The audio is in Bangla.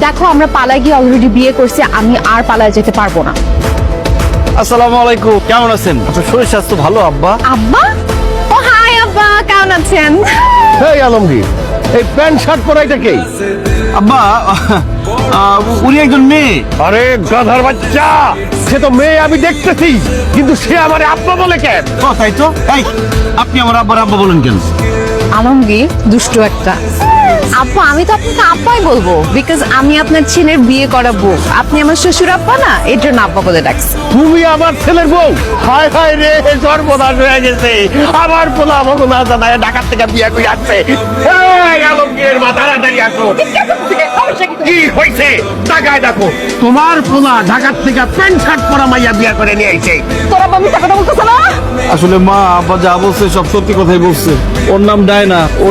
দেখো আমরা পালায় গিয়ে অলরেডি বিয়ে করছি, আমি আর পালায় যেতে পারবো না। আসসালামু আলাইকুম, কেমন আছেন? আপনার শরীর স্বাস্থ্য ভালো আব্বা? আব্বা? ও হাই আব্বা, কেমন আছেন? এই আলমগীর, এই প্যান্ট শার্ট পরাইটা কে? আব্বা উনি একজন মেয়ে। আরে গাধার বাচ্চা, সে তো মেয়ে আমি দেখতেছি, কিন্তু সে আমারে আব্বা বলে কেন? তাই তো। এই আপনি আমার আব্বার আব্বা বলেন কেন? আলমগীর দুষ্টু একটা। আপা আমি তো আপনাকে আব্বাই বলবো, বিকজ আমি আপনার ছেলের বিয়ে করাবো। আপনি আমার শ্বশুর আব্বা না, এর জন্য আব্বা বলে ডাকছি। তুমি আমার ছেলের বউ? হায় হায় রে, সর্বনাশ হয়ে গেছে। আমার পোলা আমাকে না জানায় ঢাকার থেকে বিয়ে করে আসছে। এই আলমগীর, মা তাড়াতাড়ি আসো। কি হয়েছে? টাকায় দেখো, তোমার পোলা ঢাকার থেকে প্যান্ট শার্ট পরা মাইয়া বিয়ে করে নিয়ে আইছে। তোর আব্বা আমি টাকাটা বলতেছে না। আসলে মা আব্বা যা বলছে সব সত্যি কথাই বলছে। ওর নাম ডায়না। ও